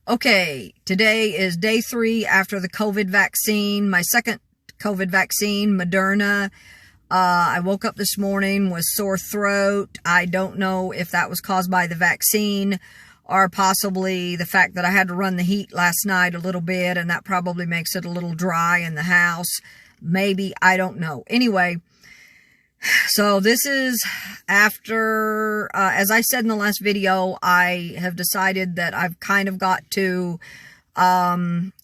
Okay, today is day 3 after the COVID vaccine, my second COVID vaccine, Moderna. I woke up this morning with sore throat. I don't know if that was caused by the vaccine or possibly the fact that I had to run the heat last night a little bit, and that probably makes it a little dry in the house. Maybe, I don't know. Anyway, so this is after, as I said in the last video, I have decided that I've kind of got to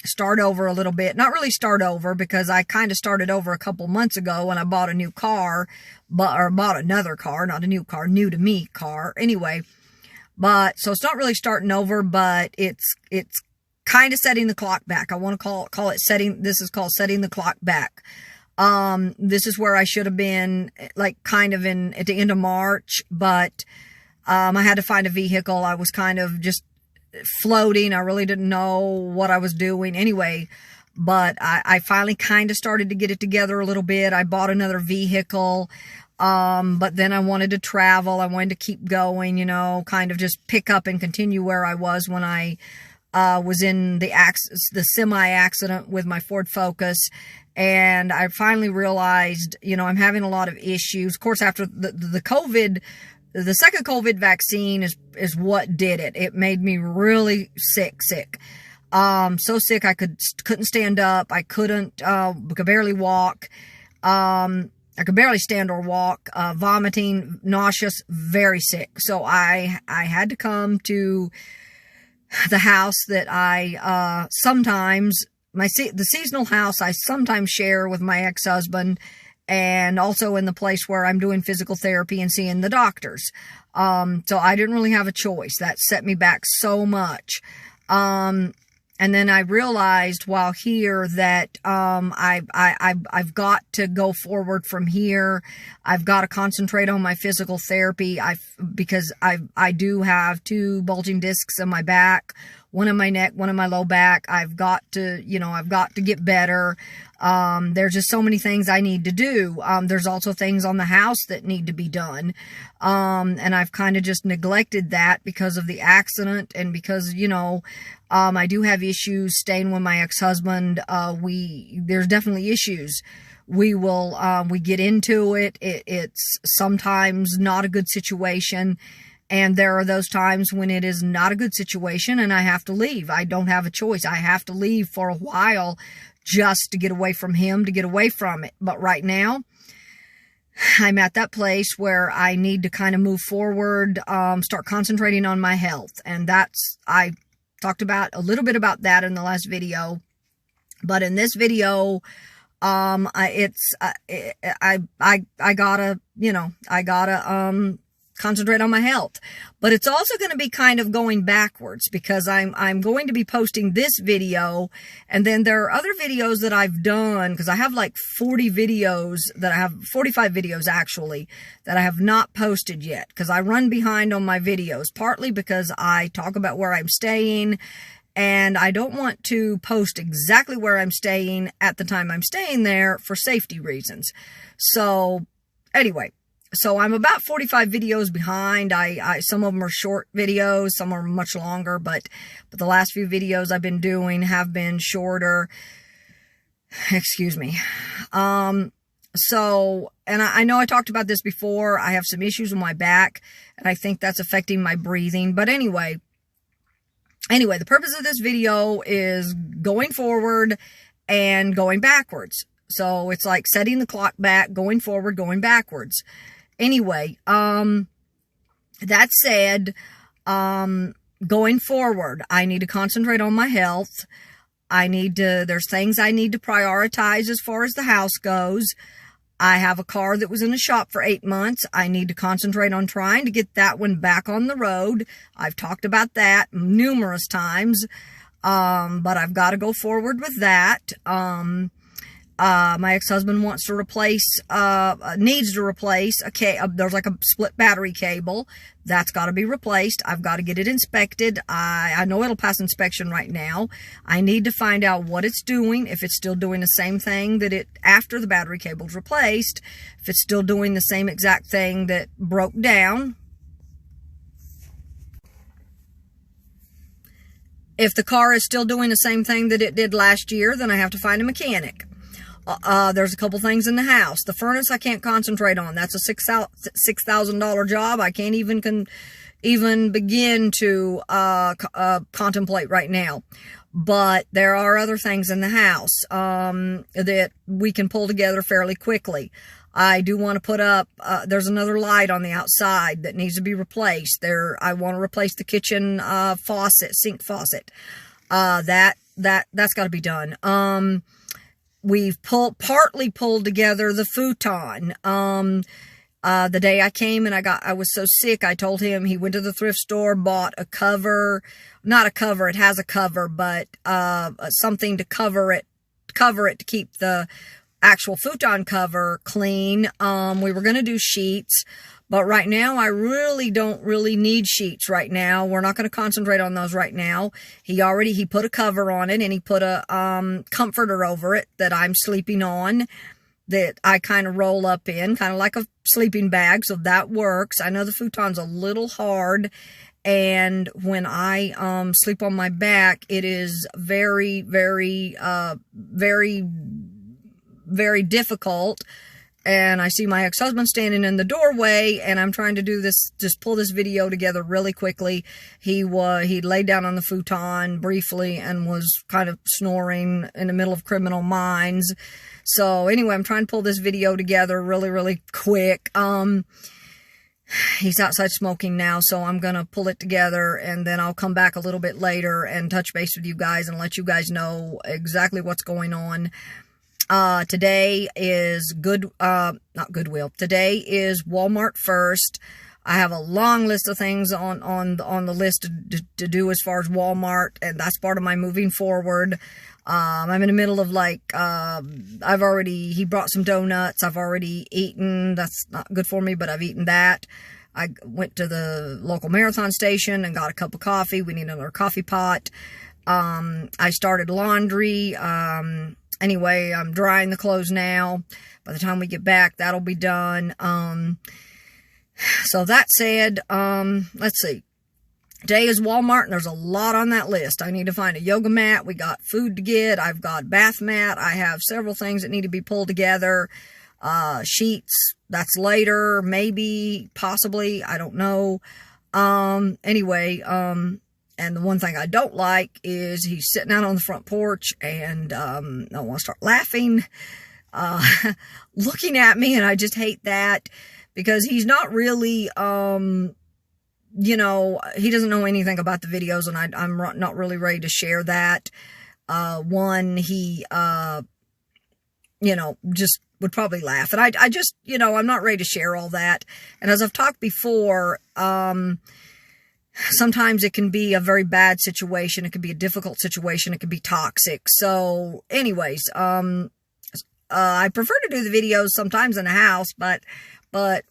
start over a little bit. Not really start over, because I kind of started over a couple months ago when I bought a new car, or bought another car, not a new car, new to me car. Anyway, but so it's not really starting over, but it's kind of setting the clock back. I want to call it setting. This is called setting the clock back. This is where I should have been, like, kind of at the end of March, but, I had to find a vehicle. I was kind of just floating. I really didn't know what I was doing anyway, but I finally kind of started to get it together a little bit. I bought another vehicle, but then I wanted to travel. I wanted to keep going, you know, kind of just pick up and continue where I was when I, was in the semi-accident with my Ford Focus. And I finally realized, you know, I'm having a lot of issues. Of course, after the COVID, the second COVID vaccine is what did it. It made me really sick. So sick I couldn't stand up. I could barely walk. I could barely stand or walk. Vomiting, nauseous, very sick. So I had to come to the house that I sometimes, the seasonal house I sometimes share with my ex-husband, and also in the place where I'm doing physical therapy and seeing the doctors. So I didn't really have a choice. That set me back so much. And then I realized while here that I've got to go forward from here. I've got to concentrate on my physical therapy. Because I do have 2 bulging discs in my back, one in my neck, one in my low back. I've got to get better. There's just so many things I need to do. There's also things on the house that need to be done. And I've kind of just neglected that because of the accident, and because, you know, I do have issues staying with my ex-husband. There's definitely issues. We get into it. It's sometimes not a good situation. And there are those times when it is not a good situation and I have to leave. I don't have a choice. I have to leave for a while just to get away from him, to get away from it. But right now, I'm at that place where I need to kind of move forward, start concentrating on my health. And I talked about a little bit about that in the last video. But in this video, I gotta concentrate on my health. But it's also going to be kind of going backwards, because I'm going to be posting this video, and then there are other videos that I've done, because I have like 45 videos actually that I have not posted yet, because I run behind on my videos, partly because I talk about where I'm staying, and I don't want to post exactly where I'm staying at the time I'm staying there for safety reasons. So anyway, so I'm about 45 videos behind. Some of them are short videos, some are much longer, but the last few videos I've been doing have been shorter. Excuse me. So, and I know I talked about this before. I have some issues with my back, and I think that's affecting my breathing. But anyway, the purpose of this video is going forward and going backwards. So it's like setting the clock back, going forward, going backwards. Anyway, that said, going forward, I need to concentrate on my health. There's things I need to prioritize as far as the house goes. I have a car that was in the shop for 8 months. I need to concentrate on trying to get that one back on the road. I've talked about that numerous times. But I've got to go forward with that. My ex-husband needs to replace there's like a split battery cable. That's got to be replaced. I've got to get it inspected. I know it'll pass inspection right now. I need to find out what it's doing, if it's still doing the same thing after the battery cable's replaced, if it's still doing the same exact thing that broke down. If the car is still doing the same thing that it did last year, then I have to find a mechanic. There's a couple things in the house. The furnace I can't concentrate on. That's a $6,000 job. I can't even begin to contemplate right now. But there are other things in the house that we can pull together fairly quickly. I do want to put up, there's another light on the outside that needs to be replaced. I want to replace the kitchen sink faucet. That's got to be done. We've partly pulled together the futon. The day I came and I was so sick, I told him, he went to the thrift store, bought a cover, not a cover, it has a cover, but something to cover it to keep the actual futon cover clean. We were going to do sheets, but right now I don't really need sheets right now. We're not going to concentrate on those right now. He put a cover on it, and he put a comforter over it that I'm sleeping on, that I kind of roll up in, kind of like a sleeping bag, so that works. I know the futon's a little hard, and when I sleep on my back, it is very, very, very, very difficult. And I see my ex-husband standing in the doorway, and I'm trying to do this, just pull this video together really quickly. He laid down on the futon briefly and was kind of snoring in the middle of Criminal Minds. So anyway, I'm trying to pull this video together really, really quick. He's outside smoking now, so I'm going to pull it together, and then I'll come back a little bit later and touch base with you guys and let you guys know exactly what's going on. Today is not Goodwill. Today is Walmart First. I have a long list of things on the list to do as far as Walmart, and that's part of my moving forward. I'm in the middle of he brought some donuts. I've already eaten. That's not good for me, but I've eaten that. I went to the local marathon station and got a cup of coffee. We need another coffee pot. I started laundry. Anyway, I'm drying the clothes now. By the time we get back, that'll be done. So that said, let's see. Today is Walmart, and there's a lot on that list. I need to find a yoga mat. We got food to get. I've got bath mat. I have several things that need to be pulled together. Sheets, that's later, maybe, possibly, I don't know. Anyway, and the one thing I don't like is he's sitting out on the front porch, and I want to start laughing, looking at me, and I just hate that, because he's not really, he doesn't know anything about the videos, and I'm not really ready to share that. He, just would probably laugh, and I just, I'm not ready to share all that. And as I've talked before, sometimes it can be a very bad situation. It can be a difficult situation. It can be toxic. So anyways, I prefer to do the videos sometimes in the house, but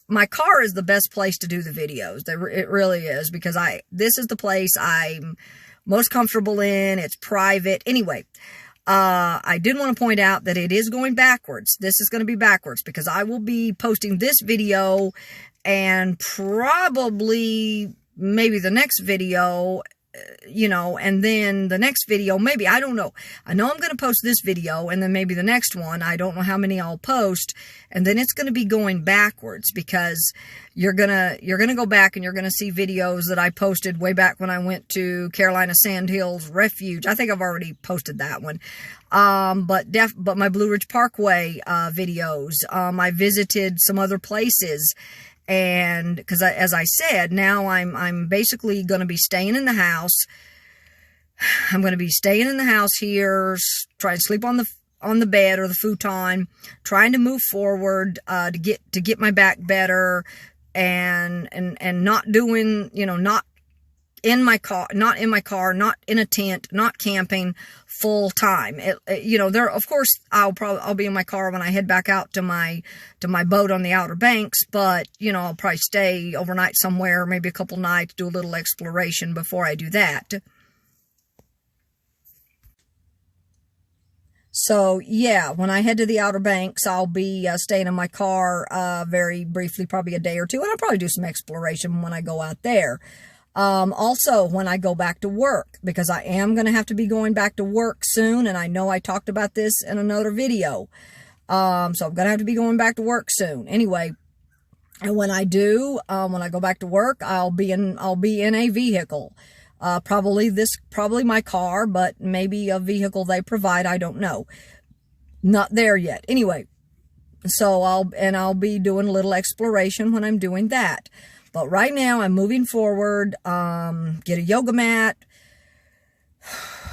my car is the best place to do the videos. It really is, because this is the place I'm most comfortable in. It's private. Anyway, I did want to point out that it is going backwards. This is going to be backwards, because I will be posting this video, and probably maybe the next video, and then the next video, maybe, I don't know. I know I'm going to post this video, and then maybe the next one. I don't know how many I'll post, and then it's going to be going backwards, because you're going to go back and you're going to see videos that I posted way back when I went to Carolina Sandhills Refuge. I think I've already posted that one. But my Blue Ridge Parkway videos. I visited some other places. And because as I said, now I'm basically going to be staying in the house. I'm going to be staying in the house here, trying to sleep on the bed or the futon, trying to move forward, to get my back better, and not doing, not in my car, not in a tent, not camping full time. There, of course, I'll be in my car when I head back out to my boat on the Outer Banks, but, I'll probably stay overnight somewhere, maybe a couple nights, do a little exploration before I do that. So, yeah, when I head to the Outer Banks, I'll be staying in my car very briefly, probably a day or two, and I'll probably do some exploration when I go out there. Also, when I go back to work, because I am going to have to be going back to work soon, and I know I talked about this in another video. So I'm going to have to be going back to work soon. Anyway, and when I do, when I go back to work, I'll be in a vehicle. Probably my car, but maybe a vehicle they provide. I don't know. Not there yet. Anyway, so I'll be doing a little exploration when I'm doing that. But right now I'm moving forward. Get a yoga mat.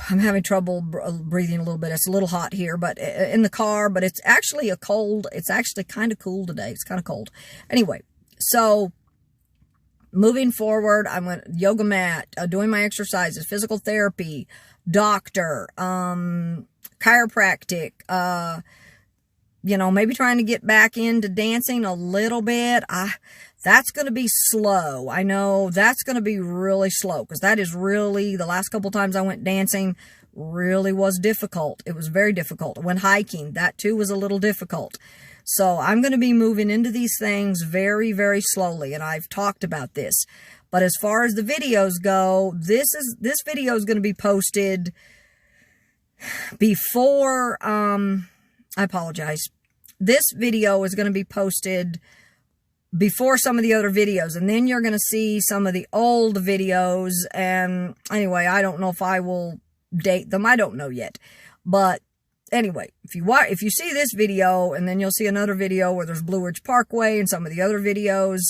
I'm having trouble breathing a little bit. It's a little hot here, but in the car, but it's actually it's actually kind of cool today. It's kind of cold. Anyway, so moving forward, I'm going to yoga mat, doing my exercises, physical therapy, doctor, chiropractic, maybe trying to get back into dancing a little bit. That's going to be slow. I know that's going to be really slow, because that is really, the last couple times I went dancing really was difficult. It was very difficult. I went hiking. That too was a little difficult. So I'm going to be moving into these things very, very slowly. And I've talked about this. But as far as the videos go, this video is going to be posted before, I apologize. This video is going to be posted before some of the other videos, and then you're going to see some of the old videos. And anyway, I don't know if I will date them. I don't know yet. But anyway, if you see this video, and then you'll see another video where there's Blue Ridge Parkway and some of the other videos,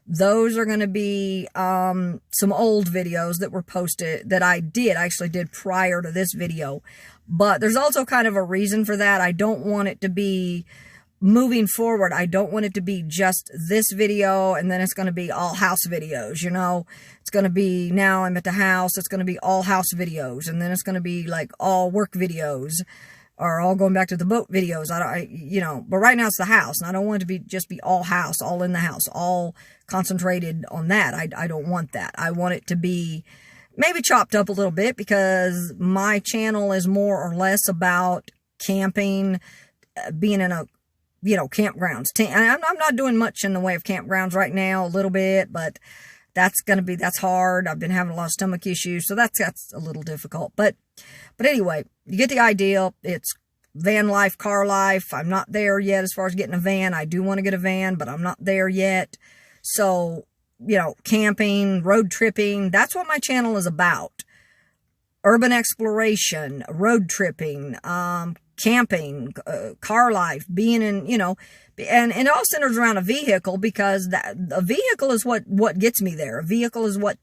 those are going to be some old videos that were posted that I actually did prior to this video. But there's also kind of a reason for that. I don't want it to be, moving forward, I don't want it to be just this video and then it's going to be all house videos, It's going to be, now I'm at the house, it's going to be all house videos, and then it's going to be like all work videos, or all going back to the boat videos. But right now it's the house, and I don't want it to just be all house, all in the house, all concentrated on that. I don't want that. I want it to be maybe chopped up a little bit, because my channel is more or less about camping, being in a campgrounds. I'm not doing much in the way of campgrounds right now, a little bit, but that's hard. I've been having a lot of stomach issues, so that's a little difficult. But anyway, you get the idea. It's van life, car life. I'm not there yet as far as getting a van. I do want to get a van, but I'm not there yet. So, camping, road tripping, that's what my channel is about. Urban exploration, road tripping, camping, car life, being in, and it all centers around a vehicle, because a vehicle is what gets me there. A vehicle is what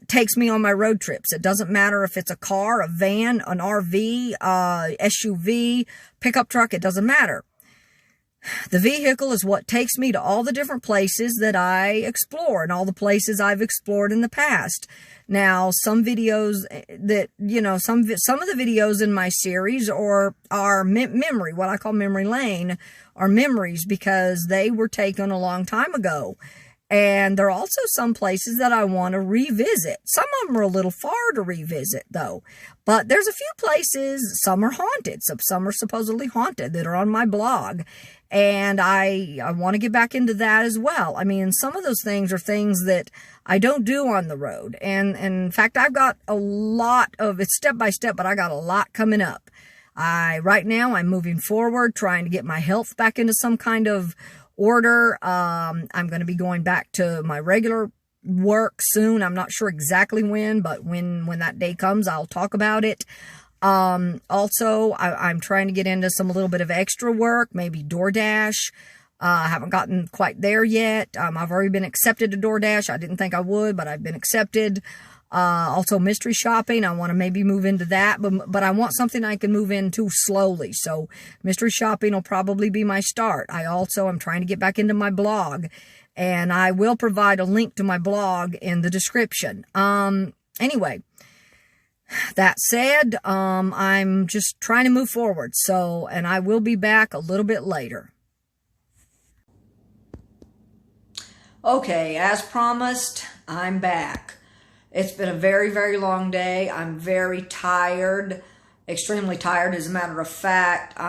takes me on my road trips. It doesn't matter if it's a car, a van, an RV, SUV, pickup truck, it doesn't matter. The vehicle is what takes me to all the different places that I explore, and all the places I've explored in the past. Now, some videos that, some of the videos in my series are memory, what I call memory lane, are memories, because they were taken a long time ago. And there are also some places that I want to revisit. Some of them are a little far to revisit, though. But there's a few places, some are haunted, some are supposedly haunted, that are on my blog. And I want to get back into that as well. I mean, some of those things are things that I don't do on the road. And in fact, I've got a lot of, it's step by step, but I got a lot coming up. Right now, I'm moving forward, trying to get my health back into some kind of order. I'm going to be going back to my regular work soon. I'm not sure exactly when, but when that day comes, I'll talk about it. Also, I'm trying to get into a little bit of extra work, maybe DoorDash. I haven't gotten quite there yet. I've already been accepted to DoorDash. I didn't think I would, but I've been accepted. Also mystery shopping. I want to maybe move into that, but I want something I can move into slowly. So mystery shopping will probably be my start. I'm trying to get back into my blog, and I will provide a link to my blog in the description. Anyway, that said, I'm just trying to move forward. And I will be back a little bit later. Okay, as promised, I'm back. It's been a very, very long day. I'm very tired, extremely tired. As a matter of fact,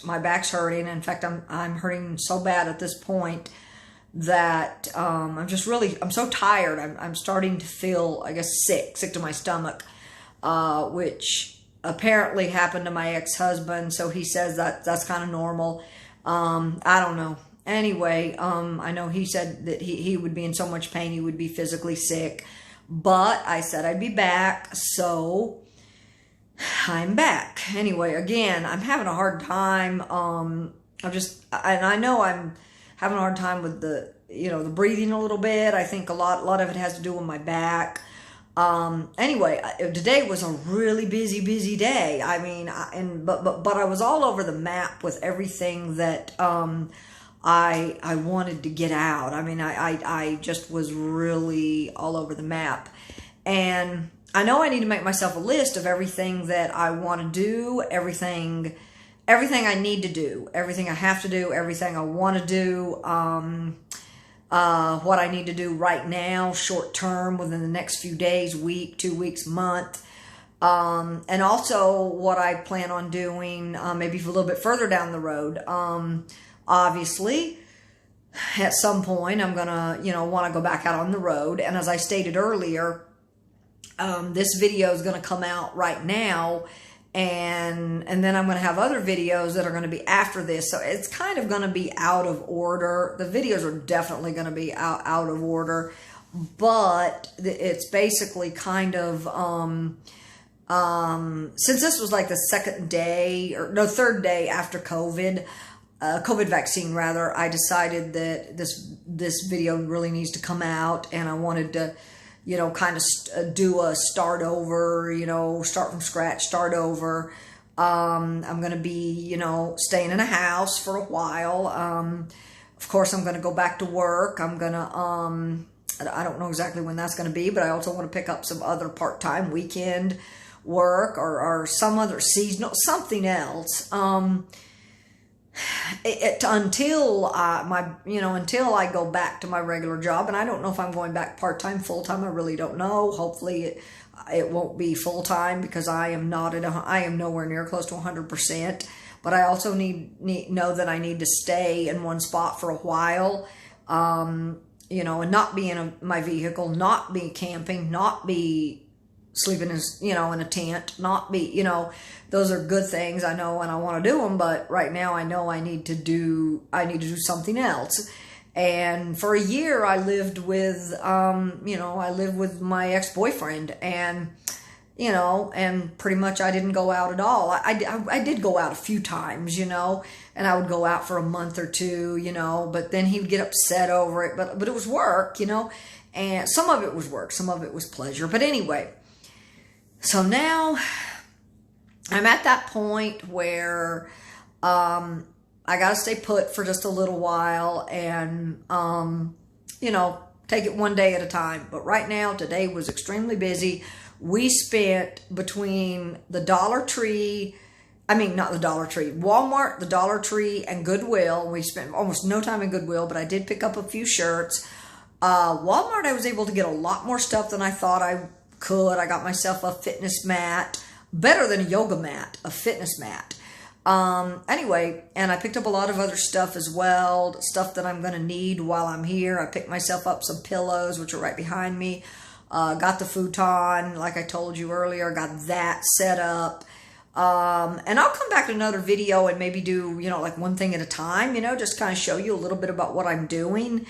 my back's hurting. In fact, I'm hurting so bad at this point that I'm so tired. I'm starting to feel, I guess, sick to my stomach, which apparently happened to my ex-husband. So he says that that's kind of normal. I don't know. Anyway, I know he said that he would be in so much pain, he would be physically sick. But I said I'd be back, so I'm back. Anyway, again, I'm having a hard time. And I know I'm having a hard time with the breathing a little bit. I think a lot of it has to do with my back. Anyway, today was a really busy day. I mean, but I was all over the map with everything that I wanted to get out. I mean, I just was really all over the map. And I know I need to make myself a list of everything that I want to do, everything I need to do, everything I have to do, everything I want to do, what I need to do right now, short term, within the next few days, week, 2 weeks, month. And also what I plan on doing, maybe a little bit further down the road. Obviously, at some point, I'm going to, want to go back out on the road. And as I stated earlier, this video is going to come out right now. And then I'm going to have other videos that are going to be after this. So it's kind of going to be out of order. The videos are definitely going to be out of order. But it's basically kind of, since this was like the third day after COVID vaccine rather, I decided that this video really needs to come out, and I wanted to, kind of do a start over, start from scratch, start over. I'm going to be, staying in a house for a while. Of course, I'm going to go back to work. I'm going to, I don't know exactly when that's going to be, but I also want to pick up some other part-time weekend work or some other seasonal, something else. Until I go back to my regular job, and I don't know if I'm going back part-time, full-time. I really don't know. Hopefully it won't be full-time, because I am nowhere near close to 100%. But I also know that I need to stay in one spot for a while, and not be in my vehicle, not be camping, not be sleeping in a tent, not be, those are good things, I know, and I want to do them, but right now I know I need to do something else. And for a year I lived with, my ex-boyfriend, and, and pretty much I didn't go out at all. I did go out a few times, and I would go out for a month or two, but then he would get upset over it, but it was work, and some of it was work, some of it was pleasure. But anyway, so now I'm at that point where I got to stay put for just a little while and, take it one day at a time. But right now, today was extremely busy. We spent between Walmart, the Dollar Tree, and Goodwill. We spent almost no time in Goodwill, but I did pick up a few shirts. Walmart, I was able to get a lot more stuff than I thought I could. I got myself a fitness mat, better than a yoga mat, a fitness mat. Anyway, and I picked up a lot of other stuff as well, stuff that I'm going to need while I'm here. I picked myself up some pillows, which are right behind me. Got the futon, like I told you earlier, got that set up. And I'll come back to another video and maybe do, like one thing at a time, just kind of show you a little bit about what I'm doing.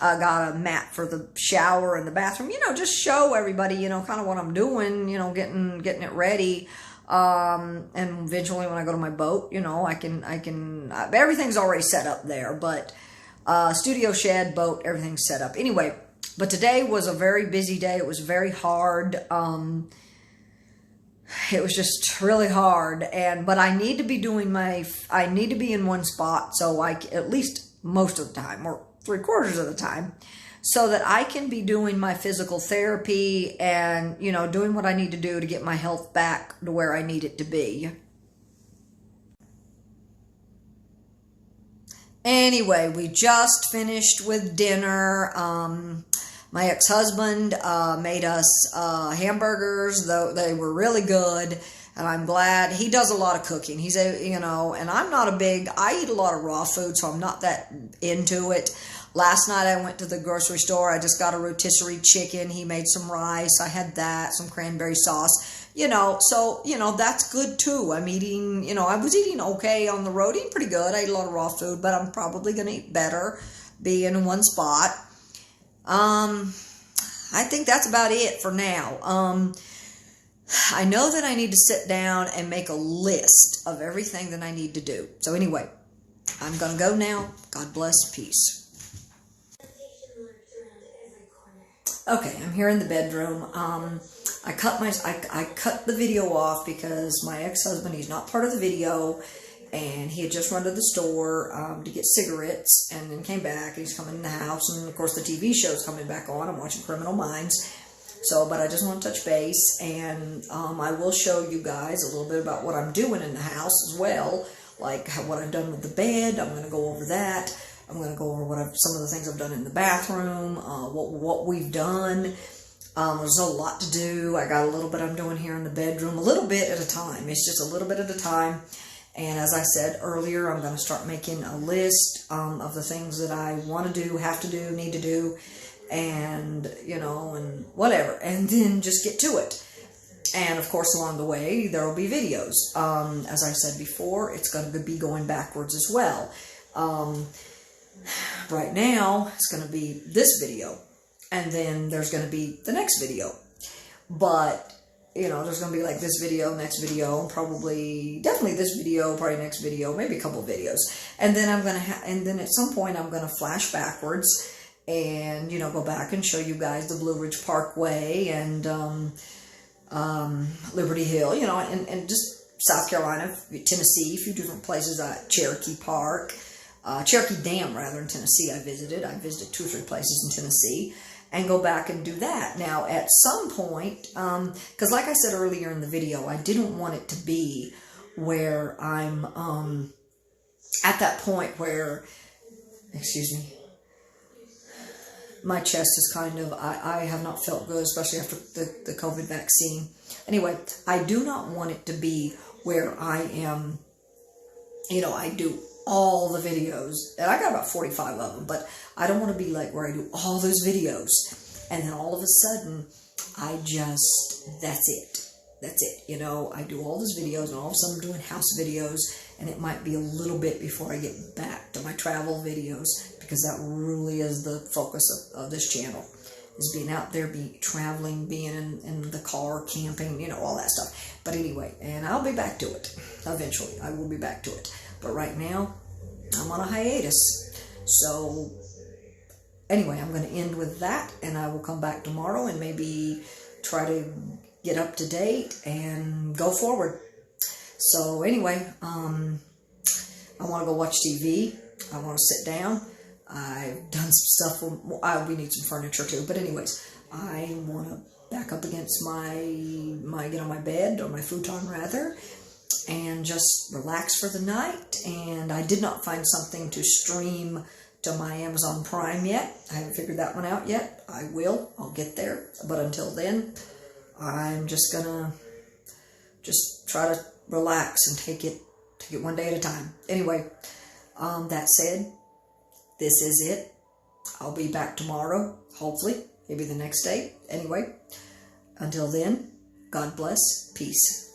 I got a mat for the shower and the bathroom, just show everybody, kind of what I'm doing, getting it ready. And eventually when I go to my boat, I can, everything's already set up there, but, studio shed, boat, everything's set up. Anyway, but today was a very busy day. It was very hard. It was just really hard. But I need to be I need to be in one spot. So at least most of the time, or 3/4 of the time, so that I can be doing my physical therapy and, doing what I need to do to get my health back to where I need it to be. Anyway, we just finished with dinner. My ex-husband made us hamburgers, though they were really good. And I'm glad he does a lot of cooking. And I'm not I eat a lot of raw food, so I'm not that into it. Last night I went to the grocery store. I just got a rotisserie chicken. He made some rice. I had that, some cranberry sauce. So, that's good too. I'm eating, I was eating okay on the road, eating pretty good. I ate a lot of raw food, but I'm probably going to eat better being in one spot. I think that's about it for now. I know that I need to sit down and make a list of everything that I need to do. So anyway, I'm going to go now. God bless. Peace. Okay, I'm here in the bedroom. I cut the video off because my ex-husband, he's not part of the video, and he had just run to the store to get cigarettes, and then came back, and he's coming in the house, and of course the TV show's coming back on. I'm watching Criminal Minds. But I just want to touch base, and I will show you guys a little bit about what I'm doing in the house as well, like what I've done with the bed. I'm going to go over that. I'm going to go over some of the things I've done in the bathroom, what we've done. There's a lot to do. I got a little bit I'm doing here in the bedroom, a little bit at a time. It's just a little bit at a time. And as I said earlier, I'm going to start making a list of the things that I want to do, have to do, need to do, and, and whatever. And then just get to it. And, of course, along the way, there will be videos. As I said before, it's going to be going backwards as well. Right now, it's going to be this video, and then there's going to be the next video. But, there's going to be like this video, next video, definitely this video, probably next video, maybe a couple videos. And then and then at some point I'm going to flash backwards and, go back and show you guys the Blue Ridge Parkway and Liberty Hill, and just South Carolina, Tennessee, a few different places, Cherokee Park. Cherokee Dam, rather, in Tennessee, I visited 2 or 3 places in Tennessee, and go back and do that. Now, at some point, because like I said earlier in the video, I didn't want it to be where I'm at that point where, excuse me, my chest is kind of, I have not felt good, especially after the COVID vaccine. Anyway, I do not want it to be where I am, I do all the videos, and I got about 45 of them, but I don't want to be like where I do all those videos, and then all of a sudden, that's it, I do all those videos, and all of a sudden I'm doing house videos, and it might be a little bit before I get back to my travel videos, because that really is the focus of this channel, is being out there, traveling, being in the car, camping, all that stuff. But anyway, and I'll be back to it, eventually, I will be back to it. But right now, I'm on a hiatus. So, anyway, I'm going to end with that, and I will come back tomorrow and maybe try to get up to date and go forward. So, anyway, I want to go watch TV. I want to sit down. I've done some stuff. We need some furniture, too. But anyways, I want to back up against get on my bed, or my futon, rather, and just relax for the night. And I did not find something to stream to my Amazon Prime yet. I haven't figured that one out yet. I will. I'll get there. But until then, I'm just gonna try to relax and take it one day at a time. Anyway, that said, this is it. I'll be back tomorrow, hopefully, maybe the next day. Anyway, until then, God bless. Peace.